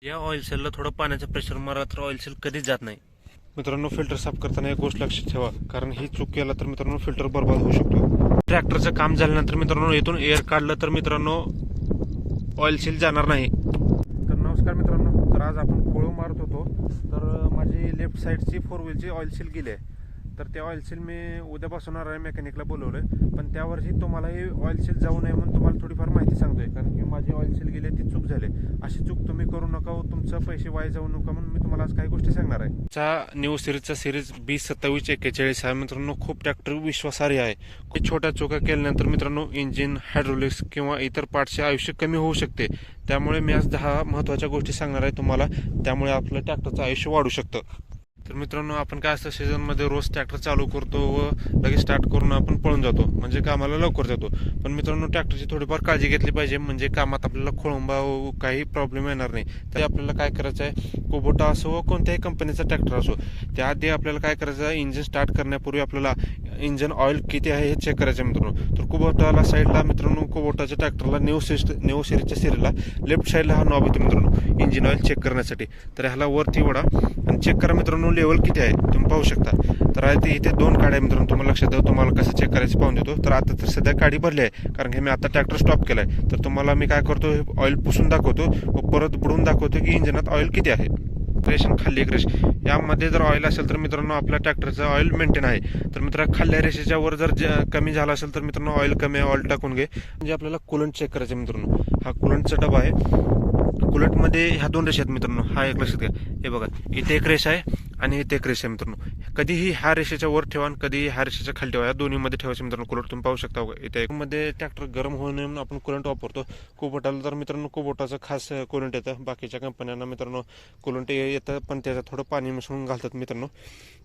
या ऑइल सेलला थोडं पाण्याचं प्रेशर मारला तर ऑइल सेल कधीच जात नाही. मित्रांनो, फिल्टर साफ करताना एक गोष्ट लक्षात ठेवा, कारण ही चूक केला तर मित्रांनो फिल्टर बर्बाद होऊ शकतो. ट्रॅक्टरचं काम झाल्यानंतर मित्रांनो इथून एअर काढलं तर मित्रांनो ऑइल सील जाणार नाही. तर नमस्कार मित्रांनो, तर आज आपण कोळू मारत होतो, तर माझी लेफ्ट साईडची 4 व्हीलची ऑइल सील गेली आहे. तर ते ऑइल सील मी उद्यापासून मेकॅनिकला बोलवलं आहे, पण त्यावरही तुम्हाला ही ऑइल सील जाऊ नये म्हणून तुम्हाला थोडीफार माहिती सांगतोय, कारण की माझी ऑइल सील गेली ती चूक झाली. अशी चूक तुम्ही करू नका व तुमचं पैसे वाया जाऊ नका म्हणून मी तुम्हाला आज काही गोष्टी सांगणार आहे. न्यू सिरीजचा सिरीज 2027-41 आहे मित्रांनो. खूप ट्रॅक्टर विश्वासार्ह आहे. छोट्या चुका केल्यानंतर मित्रांनो इंजिन, हायड्रोलिक्स किंवा इतर पार्टचे आयुष्य कमी होऊ शकते. त्यामुळे मी आज 10 महत्त्वाच्या गोष्टी सांगणार आहे तुम्हाला, त्यामुळे आपलं ट्रॅक्टरचं आयुष्य वाढू शकतं. तर मित्रांनो, आपण काय असतं सीझनमध्ये रोज ट्रॅक्टर चालू करतो व लगेच स्टार्ट करून आपण पळून जातो, म्हणजे कामाला लवकर जातो. पण मित्रांनो, ट्रॅक्टरची थोडीफार काळजी घेतली पाहिजे, म्हणजे कामात आपल्याला खोळंबा व काही प्रॉब्लेम येणार नाही. तर आपल्याला काय करायचं आहे, कुबोटा असो व कोणत्याही कंपनीचा ट्रॅक्टर असो, त्याआधी आपल्याला काय करायचं आहे, इंजिन स्टार्ट करण्यापूर्वी आपल्याला इंजिन ऑइल किती आहे हे चेक करायचं आहे मित्रांनो. तर कुबोटाला साईडला मित्रांनो, कुबोटाच्या ट्रॅक्टरला न्यू सिरीजच्या सिरीजला लेफ्ट साईडला हा नॉब येतो मित्रांनो इंजिन ऑइल चेक करण्यासाठी. तर ह्याला वरती वडा आणि चेक करा मित्रांनो लेवल किती आहे तुम्ही पाहू शकता. तर आहे इथे 2 काड्या मित्रांनो, तुम्हाला लक्षात द्या, तुम्हाला कसं चेक करायचं पाहून देतो. तर आता तर सध्या काडी भरली आहे, कारण की मी आता ट्रॅक्टर स्टॉप केलाय. तर तुम्हाला मी काय करतो, ऑइल पुसून दाखवतो व परत बुडवून दाखवतो की इंजिनात ऑइल किती आहे. रेश आणि खाल्ली एक रेष, यामध्ये जर ऑइल असेल तर मित्रांनो आपल्या ट्रॅक्टरचं ऑइल मेंटेन आहे. तर मित्रांनो, खाल्ल्या रेषेच्या वर जर कमी झाला असेल तर मित्रांनो ऑइल कमी आहे, ऑइल टाकून घे. म्हणजे आपल्याला कुलंट चेक करायचं मित्रांनो. हा कुलंटचा डबा आहे. कुलटमध्ये ह्या 2 रेषा आहेत मित्रांनो. हा एक लक्षात घ्या, हे बघा इथे एक रेषा आहे आणि इथे एक रेषा आहे मित्रांनो. कधीही ह्या रेषेच्या वर ठेवा आणि कधीही ह्या रेषेच्या खाली ठेवा, या दोन्हीमध्ये ठेवायचं मित्रांनो कुलट. तुम्ही पाहू शकता इथे एक मध्ये ट्रॅक्टर गरम होऊ नये म्हणून आपण कुलंट वापरतो. कुबोटाला तर मित्रांनो कुबोटाचं खास कुलंट येतं. बाकीच्या कंपन्यांना मित्रांनो कुलंट येतं, पण त्याचं थोडं पाणी मिसळून घालतात मित्रांनो.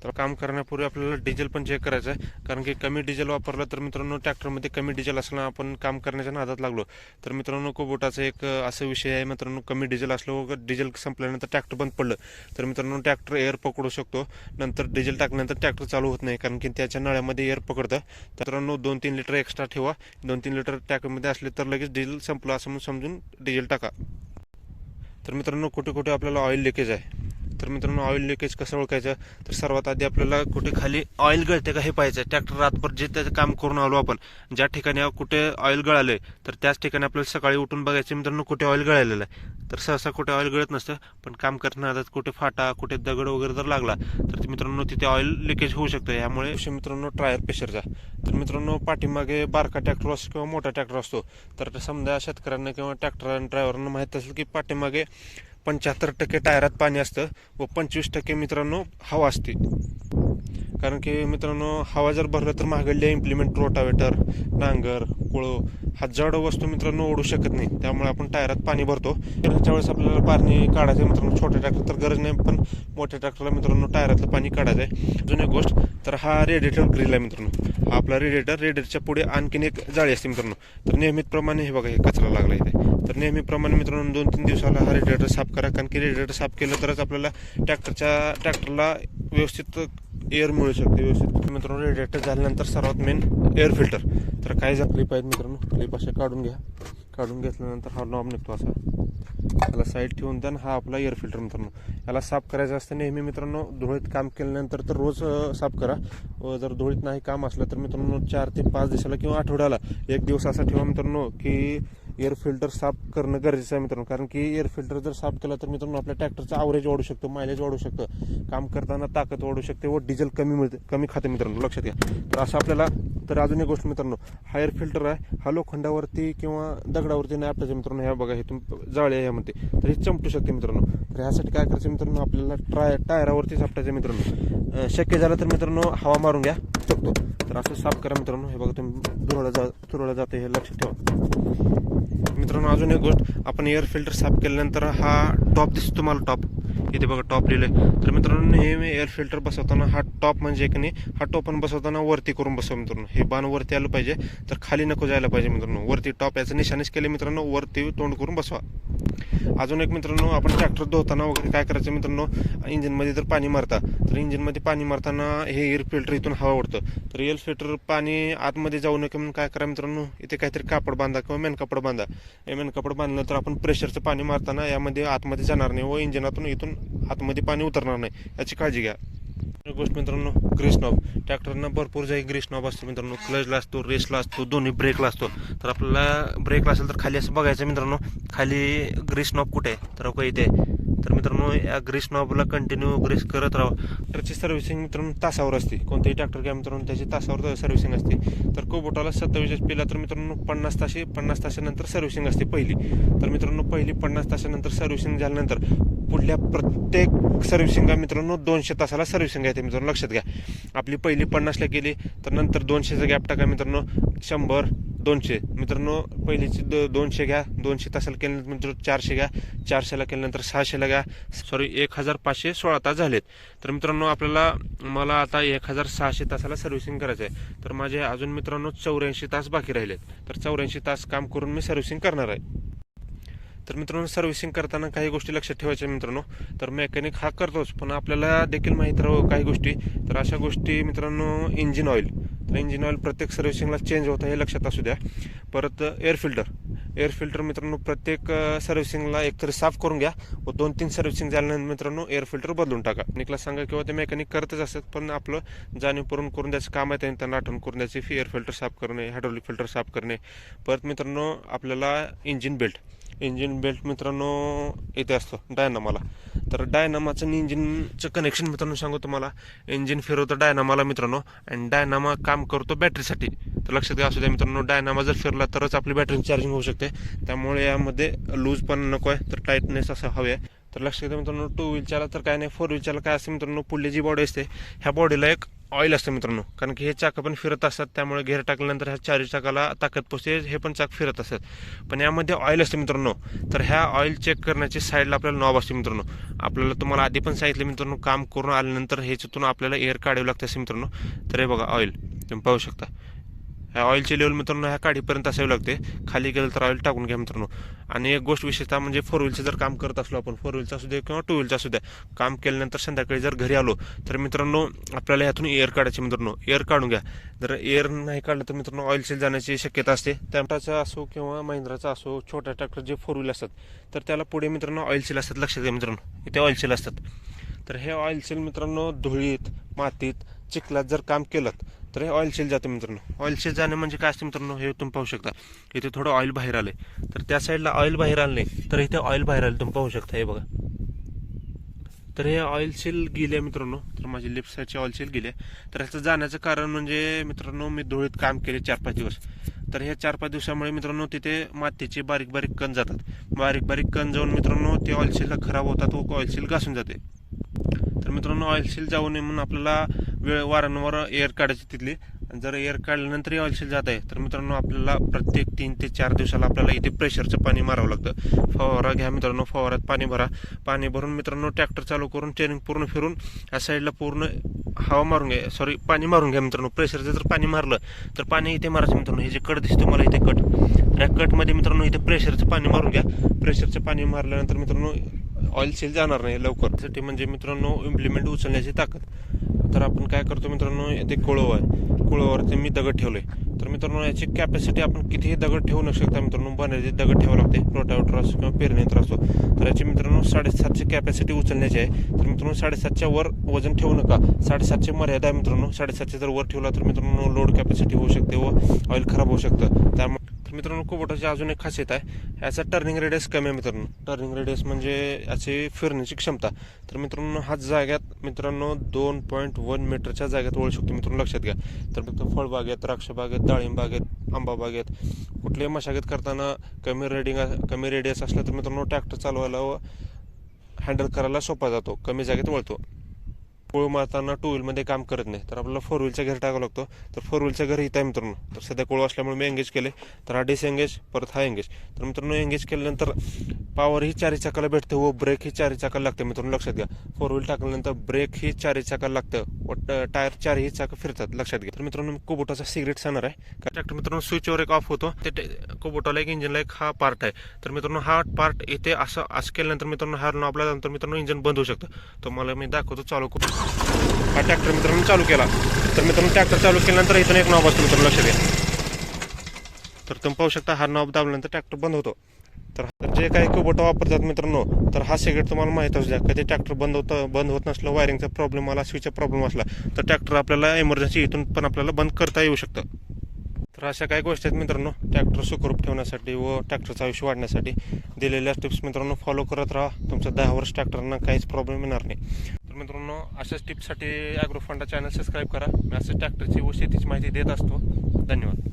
तर काम करण्यापूर्वी आपल्याला डिझेल पण चेक करायचं आहे, कारण की कमी डिझेल वापरलं तर मित्रांनो ट्रॅक्टरमध्ये कमी डिझेल असलं आपण काम करण्याच्या नादात लागलो तर मित्रांनो कुबोटाचा एक असा विषय आहे मित्रांनो, कमी डिझेल असलं व डिझेल संपल्यानंतर ट्रॅक्टर बंद पडलं तर मित्रांनो ट्रॅक्टर एअर पकडू शकतो. नंतर डिझेल टाकल्यानंतर ट्रॅक्टर चालू होत नाही, कारण की त्याच्या नळ्यामध्ये एअर पकडतं. तर मित्रांनो 2-3 लिटर एक्स्ट्रा ठेवा. 2-3 लिटर टँकमध्ये असले तर लगेच डिझेल संपलं असं समजून डिझेल टाका. तर मित्रांनो, कुठे कुठे आपल्याला ऑइल लिकेज आहे. तर मित्रांनो, ऑइल लिकेज कसं ओळखायचं, तर सर्वात आधी आपल्याला कुठे खाली ऑइल गळते का हे पाहायचं. ट्रॅक्टर रातभर जे त्याचं काम करून आलो आपण, ज्या ठिकाणी कुठे ऑइल गळालंय तर त्याच ठिकाणी आपल्याला सकाळी उठून बघायचं मित्रांनो कुठे ऑइल गळालेलं आहे. तर सहसा कुठे ऑइल गळत नसतं, पण काम करताना कुठे फाटा, कुठे दगड वगैरे जर लागला तर मित्रांनो तिथे ऑइल लिकेज होऊ शकतं. यामुळे मित्रांनो टायर प्रेशरचा. तर मित्रांनो, पाठीमागे बारका ट्रॅक्टर असतो किंवा मोठा ट्रॅक्टर असतो, तर समजा शेतकऱ्यांना किंवा ट्रॅक्टर आणि ड्रायव्हरांना माहीत असेल की पाठीमागे 75% टायरात पाणी असतं व 25% मित्रांनो हवा असते. कारण की मित्रांनो, हवा जर भरलं तर महागडल्या इम्प्लिमेंट, रोटावेटर, नांगर, कुळो हा जड वस्तू मित्रांनो ओढू शकत नाही. त्यामुळे आपण टायरात पाणी भरतो. त्याच्या वेळेस आपल्याला पाणी काढायचं मित्रांनो. छोट्या ट्रॅक्टर तर गरज नाही, पण मोठ्या ट्रॅक्टरला मित्रांनो टायरातलं पाणी काढायचं आहे. अजून एक गोष्ट, तर हा रेडिएटर ग्रिल आहे मित्रांनो. हा आपला रेडिएटरच्या पुढे आणखीन एक जाळी असते मित्रांनो. तर नियमितप्रमाणे हे बघा, हे कचरा लागला इथे. तर नेहमीप्रमाणे मित्रांनो 2-3 दिवसाला हा रेडिएटर साफ करा, कारण की रेडिएटर साफ केलं तरच आपल्याला ट्रॅक्टरला व्यवस्थित एअर मिळू शकते व्यवस्थित. मित्रांनो, रेडिएटर झाल्यानंतर सर्वात मेन एअर फिल्टर. तर काय क्लिप आहेत मित्रांनो, क्लिप अशा काढून घ्या. काढून घेतल्यानंतर हा नॉब निघतो असा, त्याला साईड ठेवून द्या. हा आपला एअर फिल्टर मित्रांनो. याला साफ करायचं असतं नेहमी मित्रांनो. धुळीत काम केल्यानंतर तर रोज साफ करा, व जर धुळीत नाही काम असलं तर मित्रांनो 4 ते 5 दिवसाला किंवा आठवड्याला 1 दिवस असा ठेवा मित्रांनो की एअर फिल्टर साफ करणं गरजेचं आहे मित्रांनो. कारण की एअर फिल्टर जर साफ केलं तर मित्रांनो आपल्या ट्रॅक्टरचं ॲव्हरेज वाढू शकतं, मायलेज वाढू शकतं, काम करताना ताकद वाढू शकते व डिझेल कमी खाते मित्रांनो, लक्षात घ्या. तर असं आपल्याला. तर अजून एक गोष्ट मित्रांनो, हा एअर फिल्टर आहे हा लोखंडावरती किंवा दगडावरती नाही आपल्याचं मित्रांनो. ह्या बघा, हे तुम्ही जाळे आहे यामध्ये, तर हे चमटू शकते मित्रांनो. तर ह्यासाठी काय करायचं मित्रांनो, आपल्याला टायरावरतीच आपटायचं मित्रांनो. शक्य झालं तर मित्रांनो हवा मारून घ्या, शकतो. तर असं साफ करा मित्रांनो. हे बघा, तुम्ही धुरळा जाते हे लक्षात ठेवा मित्रांनो. अजून एक गोष्ट, आपण एअर फिल्टर साफ केल्यानंतर हा टॉप दिसतो तुम्हाला, टॉप इथे बघा टॉप लिहिलंय. तर मित्रांनो नेहमी एअर फिल्टर बसवताना हा टॉप म्हणजे की नाही हा टोपण बसवताना वरती करून बसवा मित्रांनो. हे बाण वरती आलं पाहिजे, तर खाली नको जायला पाहिजे मित्रांनो. वरती टॉप याचं निशाणीच केले मित्रांनो, वरती तोंड करून बसवा. अजून एक मित्रांनो, आपण ट्रॅक्टर धुताना वगैरे काय करायचं मित्रांनो, इंजिनमध्ये जर पाणी मारता तर इंजिनमध्ये पाणी मारताना हे एअर फिल्टर इथून हवा उडतं. तर एअर फिल्टर पाणी आतमध्ये जाऊ नये म्हणून काय करा मित्रांनो, इथे काहीतरी कापड बांधा किंवा मेन कापड बांधा. हे मेन कापड बांधलं तर आपण प्रेशरचं पाणी मारताना यामध्ये आतमध्ये जाणार नाही व इंजिनातून इथून आतमध्ये पाणी उतरणार नाही, याची काळजी घ्या. गोष्ट मित्रांनो, ग्रीस नॉब. ट्रॅक्टरना भरपूर जागी ग्रीस नॉब असतो मित्रांनो. क्लचला असतो, रेसला असतो, दोन्ही ब्रेकला असतो. तर आपल्याला ब्रेकला असेल तर खाली असं बघायचं मित्रांनो, खाली ग्रीस नॉब कुठे आहे तर ओके इथे. तर मित्रांनो या ग्रीस नॉबला कंटिन्यू ग्रीस करत राहा. ट्रॅक्टरची सर्व्हिसिंग मित्रांनो तासावर असते. कोणतेही ट्रॅक्टर घ्या मित्रांनो, त्याची तासावर सर्व्हिसिंग असते. तर कुबोटाला 27 HP तर मित्रांनो 50 तासानंतर सर्व्हिसिंग असते पहिली. तर मित्रांनो पहिली 50 तासानंतर सर्व्हिसिंग झाल्यानंतर पुढल्या प्रत्येक सर्व्हिसिंग मित्रांनो 200 तासाला सर्व्हिसिंग आहे. मित्रांनो लक्षात घ्या, आपली पहिली 50ला केली तर नंतर 200चा गॅप टाका मित्रांनो, 100 200 मित्रांनो. पहिलीची 200 घ्या, 200 तासाला केल्यानंतर मित्रांनो 400 घ्या, 400ला केल्यानंतर 600ला घ्या. 1516 तास झालेत. तर मित्रांनो आपल्याला मला आता 1600 तासाला सर्व्हिसिंग करायचं आहे. तर माझे अजून मित्रांनो 84 तास बाकी राहिलेत. तर 84 तास काम करून मी सर्व्हिसिंग करणार आहे. तर मित्रांनो सर्व्हिसिंग करताना काही गोष्टी लक्षात ठेवायच्या मित्रांनो. तर मेकॅनिक हा करतोच, पण आपल्याला देखील माहीत राहावं काही गोष्टी. तर अशा गोष्टी मित्रांनो, इंजिन ऑइल. तर इंजिन ऑइल प्रत्येक सर्व्हिसिंगला चेंज होतं हे लक्षात असू द्या. परत एअर फिल्टर मित्रांनो प्रत्येक सर्व्हिसिंगला एकतरी साफ करून घ्या व 2-3 सर्व्हिसिंग झाल्यानंतर मित्रांनो एअर फिल्टर बदलून टाका. मेकॅनिकला सांगा किंवा ते मेकॅनिक करतच असतात, पण आपलं जाणीवपूर्वक करून द्यायचं काम आहे. त्यांना आठवण करून द्यायची, एअर फिल्टर साफ करणे, हायड्रोलिक फिल्टर साफ करणे. परत मित्रांनो आपल्याला इंजिन बेल्ट मित्रांनो इथे असतो डायनामाला. तर डायनामाचं इंजिनचं कनेक्शन मित्रांनो सांगू तुम्हाला. इंजिन फिरवतं डायनामाला मित्रांनो, आणि डायनामा काम करतो बॅटरीसाठी. तर लक्षात घ्या असू द्या मित्रांनो, डायनामा जर फिरला तरच आपली बॅटरी चार्जिंग होऊ शकते. त्यामुळे यामध्ये लूज पण नको आहे, तर टाईटनेस असं हवे आहे. तर लक्षात घ्या मित्रांनो, 2 व्हीलच्याला तर काय नाही, 4 व्हीलच्याला काय असते मित्रांनो, पुढली जी बॉडी असते ह्या बॉडीला एक ऑइल असतं मित्रांनो. कारण की हे चाकं पण फिरत असतात, त्यामुळे घेर टाकल्यानंतर ह्या चारी चाकाला ताकद पोचते, हे पण चाक फिरत असतात. पण यामध्ये ऑइल असते मित्रांनो. तर ह्या ऑइल चेक करण्याची साईडला आपल्याला नॉब असते मित्रांनो. आपल्याला तुम्हाला आधी पण सांगितलं मित्रांनो, काम करून आल्यानंतर ह्याच्यातून आपल्याला एअर काढावं लागतं असे मित्रांनो. तर हे बघा ऑइल तुम्ही पाहू शकता. ह्या ऑइलची लेवल मित्रांनो ह्या काडीपर्यंत असावी लागते. खाली गेलं तर ऑइल टाकून घ्या मित्रांनो. आणि एक गोष्ट विशेषतः म्हणजे 4 व्हीलचं जर काम करत असलो आपण, 4 व्हीलचं असू दे किंवा 2 व्हीलचं असू द्या, काम केल्यानंतर संध्याकाळी जर घरी आलो तर मित्रांनो आपल्याला ह्यातून एअर काढायचे मित्रांनो. एअर काढून घ्या. जर एअर नाही काढलं तर मित्रांनो ऑइल सील जाण्याची शक्यता असते. टॅम्टाचा असो किंवा महिंद्राचा असो, छोट्या ट्रॅक्टर जे 4 व्हील असतात तर त्याला पुढे मित्रांनो ऑइल सील असतात. लक्षात घ्या मित्रांनो, इथे ऑइल सील असतात. तर हे ऑइल सील मित्रांनो धुळीत, मातीत, चिखलात जर काम केलं तर हे ऑइल सील जाते मित्रांनो. ऑइल सील जाणे म्हणजे काय असते मित्रांनो, हे तुम्ही पाहू शकता. इथे थोडं ऑइल बाहेर आले, तर त्या साईडला ऑइल बाहेर आले तर इथे ऑइल बाहेर आले, तुम्ही पाहू शकता. हे बघा, तर हे ऑइल सील गेले मित्रांनो. तर माझी लेफ्ट साईडची ऑइल सील गेले. तर ह्याचं जाण्याचं कारण म्हणजे मित्रांनो, मी धुळीत काम केले 4-5 दिवस. तर ह्या 4-5 दिवसामुळे मित्रांनो तिथे मातीचे बारीक बारीक कण जातात. बारीक बारीक कण जाऊन मित्रांनो ते ऑइल सीलला खराब होतात व ऑइल सील घासून जाते. तर मित्रांनो ऑइल सील जाऊ नये म्हणून आपल्याला वारंवार एअर काढायची तिथली. जर एअर काढल्यानंतर ऑइल सील जात आहे तर मित्रांनो आपल्याला प्रत्येक 3 ते 4 दिवसाला आपल्याला इथे प्रेशरचं पाणी मारावं लागतं. फवारा घ्या मित्रांनो, फवारात पाणी भरा. पाणी भरून मित्रांनो ट्रॅक्टर चालू करून ट्रेनिंग पूर्ण फिरून या साईडला पूर्ण हवा मारून घ्या, पाणी मारून घ्या मित्रांनो. प्रेशरचं जर पाणी मारलं तर पाणी इथे मारायचं मित्रांनो. हे जे कट दिसतो मला इथे कट, तर या कटमध्ये मित्रांनो इथे प्रेशरचं पाणी मारून घ्या. प्रेशरचं पाणी मारल्यानंतर मित्रांनो ऑइल सील जाणार नाही लवकर. त्यासाठी म्हणजे मित्रांनो इम्प्लिमेंट उचलण्याची ताकद. तर आपण काय करतो मित्रांनो, ते कुळव आहे, कुळवावरती मी दगड ठेवले. तर मित्रांनो याची कॅपॅसिटी आपण कितीही दगड ठेवू न शकता मित्रांनो. बनायचे दगड ठेवावं लागते, रोटावेटर असो किंवा पेरणीयंत्र असो. तर याची मित्रांनो 7.5ची कॅपॅसिटी उचलण्याची आहे. तर मित्रांनो 7.5च्या वर वजन ठेवू नका. 7.5ची मर्यादा आहे मित्रांनो. 7.5च्या जर वर ठेवला तर मित्रांनो लोड कॅपॅसिटी होऊ शकते व ऑइल खराब होऊ शकतं. त्यामुळे मित्रांनो कुबोटाची अजून एक खासियत आहे, याचा टर्निंग रेडियस कमी आहे मित्रांनो. टर्निंग रेडियस म्हणजे याची फिरण्याची क्षमता. तर मित्रांनो हा जाग्यात मित्रांनो 2.1 मीटरच्या जाग्यात वळू शकतो मित्रांनो. लक्षात घ्या. तर फक्त फळबागेत, द्राक्ष बागेत, डाळिंब बागेत, आंबा बागेत कुठल्याही मशागत करताना कमी रेडियस असला तर मित्रांनो ट्रॅक्टर चालवायला व हँडल करायला सोपा जातो, कमी जागेत वळतो. पोळ मारताना टू व्हीलमध्ये काम करत नाही, तर आपल्याला फोर व्हीलचा घेर टाकावा लागतो. तर फोर व्हीलचा घर इथं आहे मित्रांनो. तर सध्या कोळ असल्यामुळे मी एंगेज केले, तर हा डिसएंगेज, परत हा एंगेज. तर मित्रांनो एंगेज केल्यानंतर पॉवर ही चारी चाकाला भेटते व ब्रेक ही चारी चाकाला लागते. मित्रांनो लक्षात घ्या, फोर व्हील टाकल्यानंतर ब्रेक ही चारी चाकाला लागतं व टायर चारही चाकं फिरतात, लक्षात घ्या. तर मित्रांनो कुबोटाचा सिगरेट सांगणार आहे. ट्रॅक्टर मित्रांनो स्विचवर एक ऑफ होतो, ते कुबोटाला एक इंजिनला एक हा पार्ट आहे. तर मित्रांनो हा पार्ट इथे असं केल्यानंतर मित्रांनो हा नॉबला नंतर मित्रांनो इंजिन बंद होऊ शकतं. तुम्हाला मी दाखवतो चालू. हा ट्रॅक्टर मित्रांनो चालू केला, तर मित्रांनो ट्रॅक्टर चालू केल्यानंतर इथून एक नॉब असतो मित्रांनो, लक्षात घ्या. तर तुम्ही पाहू शकता हा नॉब दाबल्यानंतर ट्रॅक्टर बंद होतो. तर जे काही कुबोटा वापरतात मित्रांनो, तर हा सिगरेट तुम्हाला माहीत असू द्या. कधी ट्रॅक्टर बंद होत नसलं, वायरिंगचा प्रॉब्लेम आला, स्विचचा प्रॉब्लेम असला, तर ट्रॅक्टर आपल्याला इमर्जन्सी इथून पण आपल्याला बंद करता येऊ शकतं. तर अशा काही गोष्टी आहेत मित्रांनो, ट्रॅक्टर सुखरूप ठेवण्यासाठी व ट्रॅक्टरचं आयुष्य वाढण्यासाठी दिलेल्या टिप्स मित्रांनो फॉलो करत राहा. तुमच्या 10 वर्ष ट्रॅक्टरना काहीच प्रॉब्लेम येणार नाही. तर मित्रांनो अशाच टिप्ससाठी ॲग्रोफंडा चॅनल सबस्क्राईब करा. मी असं ट्रॅक्टरची व शेतीची माहिती देत असतो. धन्यवाद.